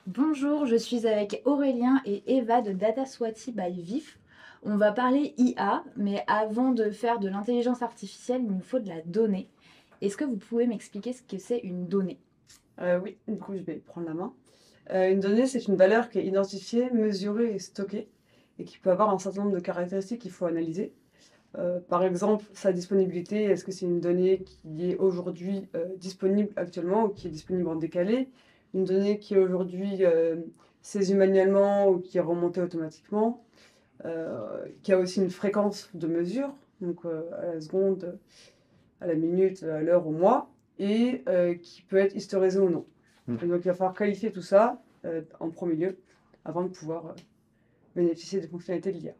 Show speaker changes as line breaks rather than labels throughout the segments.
Bonjour, je suis avec Aurélien et Eva de DataSwati by VIF. On va parler IA, mais avant de faire de l'intelligence artificielle, il nous faut de la donnée. Est-ce que vous pouvez m'expliquer ce que c'est une donnée?
Oui, du coup, je vais prendre la main. Une donnée, c'est une valeur qui est identifiée, mesurée et stockée, et qui peut avoir un certain nombre de caractéristiques qu'il faut analyser. Par exemple, sa disponibilité, est-ce que c'est une donnée qui est aujourd'hui disponible actuellement ou qui est disponible en décalé? Une donnée qui est aujourd'hui saisie manuellement ou qui est remontée automatiquement? Qui a aussi une fréquence de mesure, donc à la seconde, à la minute, à l'heure, au mois, et qui peut être historisé ou non. Et donc il va falloir qualifier tout ça en premier lieu avant de pouvoir bénéficier des fonctionnalités de l'IA.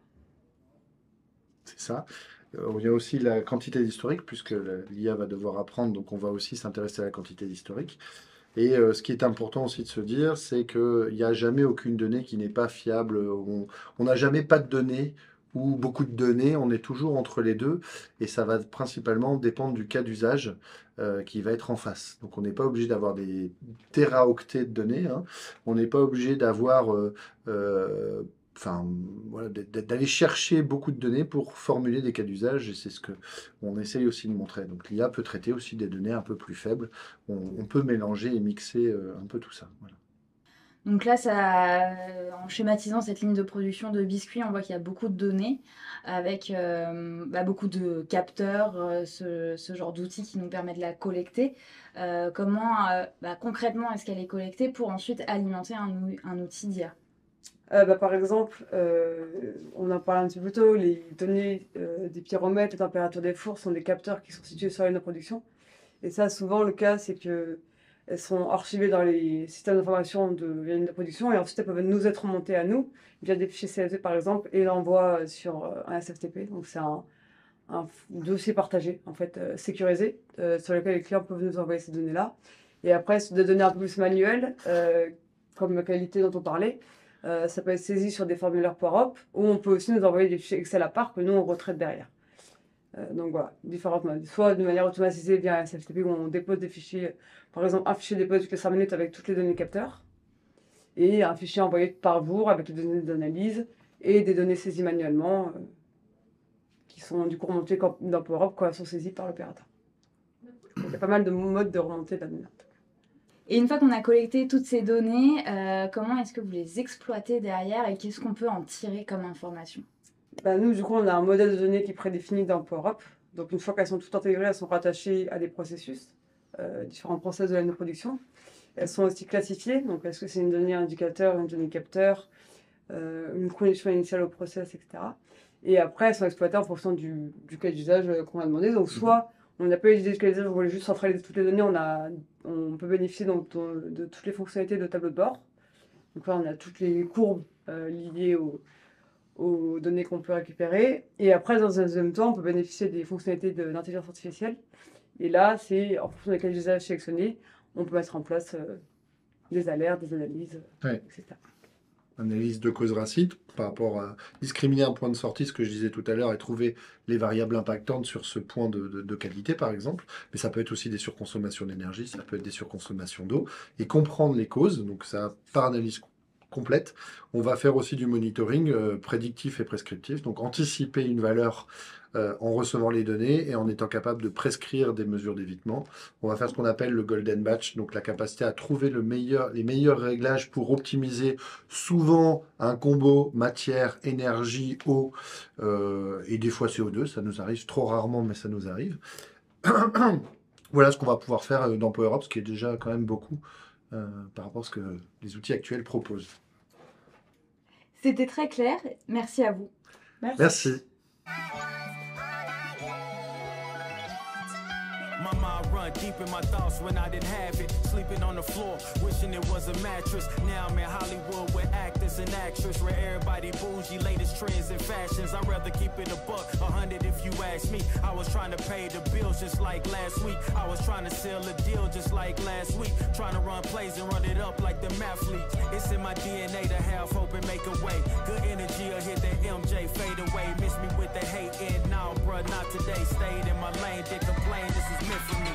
C'est ça. Il y a aussi la quantité d'historique, puisque l'IA va devoir apprendre, donc on va aussi s'intéresser à la quantité d'historique. Et ce qui est important aussi de se dire, c'est qu'il n'y a jamais aucune donnée qui n'est pas fiable. On n'a jamais pas de données ou beaucoup de données, on est toujours entre les deux, et ça va principalement dépendre du cas d'usage qui va être en face. Donc on n'est pas obligé d'avoir des téraoctets de données, hein. On n'est pas obligé d'avoir enfin, voilà, d'aller chercher beaucoup de données pour formuler des cas d'usage, et c'est ce que on essaye aussi de montrer. Donc l'IA peut traiter aussi des données un peu plus faibles. On peut mélanger et mixer un peu tout ça. Voilà.
Donc là, en schématisant cette ligne de production de biscuits, on voit qu'il y a beaucoup de données avec beaucoup de capteurs, ce genre d'outils qui nous permettent de la collecter. Concrètement est-ce qu'elle est collectée pour ensuite alimenter un outil d'IA?
Par exemple, on en parlait un petit peu plus tôt, les données des pyromètres, les températures des fours sont des capteurs qui sont situés sur la ligne de production. Et ça, souvent, le cas, c'est que elles sont archivées dans les systèmes d'information de la ligne de production et ensuite elles peuvent nous être remontées à nous via des fichiers CSV par exemple et l'envoi sur un SFTP. Donc c'est un dossier partagé, en fait, sécurisé, sur lequel les clients peuvent nous envoyer ces données-là. Et après, des données un peu plus manuelles, comme la qualité dont on parlait, ça peut être saisi sur des formulaires PowerUp ou on peut aussi nous envoyer des fichiers Excel à part que nous on retraite derrière. Donc voilà, différentes modes. Soit de manière automatisée via un SFTP où on dépose des fichiers, par exemple un fichier déposé toutes les 5 minutes avec toutes les données capteurs, et un fichier envoyé par jour avec les données d'analyse et des données saisies manuellement qui sont du coup remontées dans PowerUp quand elles sont saisies par l'opérateur. Donc il y a pas mal de modes de remontée de la donnée.
Et une fois qu'on a collecté toutes ces données, comment est-ce que vous les exploitez derrière et qu'est-ce qu'on peut en tirer comme information?
Nous, du coup, on a un modèle de données qui est prédéfini dans PowerUp. Donc, une fois qu'elles sont toutes intégrées, elles sont rattachées à des processus, différents process de la production. Elles sont aussi classifiées. Donc, est-ce que c'est une donnée indicateur, une donnée capteur, une condition initiale au process, etc. Et après, elles sont exploitées en fonction du cas d'usage qu'on a demandé. Donc, soit on n'a pas eu d'idée de cas d'usage, on voulait juste centraliser toutes les données, on peut bénéficier donc, de toutes les fonctionnalités de tableau de bord. Donc là, on a toutes les courbes liées aux données qu'on peut récupérer. Et après, dans un deuxième temps, on peut bénéficier des fonctionnalités d'intelligence artificielle. Et là, c'est en fonction des cas d'usage sélectionnés, on peut mettre en place des alertes, des analyses,
Ouais.
etc.
Analyse de cause racine par rapport à discriminer un point de sortie, ce que je disais tout à l'heure, et trouver les variables impactantes sur ce point de qualité, par exemple. Mais ça peut être aussi des surconsommations d'énergie, ça peut être des surconsommations d'eau, et comprendre les causes. Donc ça, par analyse complète, on va faire aussi du monitoring prédictif et prescriptif, donc anticiper une valeur en recevant les données et en étant capable de prescrire des mesures d'évitement. On va faire ce qu'on appelle le golden batch, donc la capacité à trouver les meilleurs réglages pour optimiser souvent un combo matière, énergie, eau et des fois CO2. Ça nous arrive trop rarement, mais ça nous arrive. Voilà ce qu'on va pouvoir faire dans PowerUp, ce qui est déjà quand même beaucoup par rapport à ce que les outils actuels proposent.
C'était très clair, merci à vous.
Merci.
My mind run deep in my thoughts when I didn't have it. Sleeping on the floor, wishing it was a mattress. Now I'm in Hollywood with actors and actresses. Where everybody bougie, latest trends and fashions. I'd rather keep it a buck, 100 if you ask me. I was trying to pay the bills just like last week. I was trying to sell a deal just like last week. Trying to run plays and run it up like the mathletes. It's in my DNA to have hope and make a way. Good energy will hit that MJ fade away. Miss me with the hate and now, bruh, not today. Stayed in my lane, did complain, this is meant for me.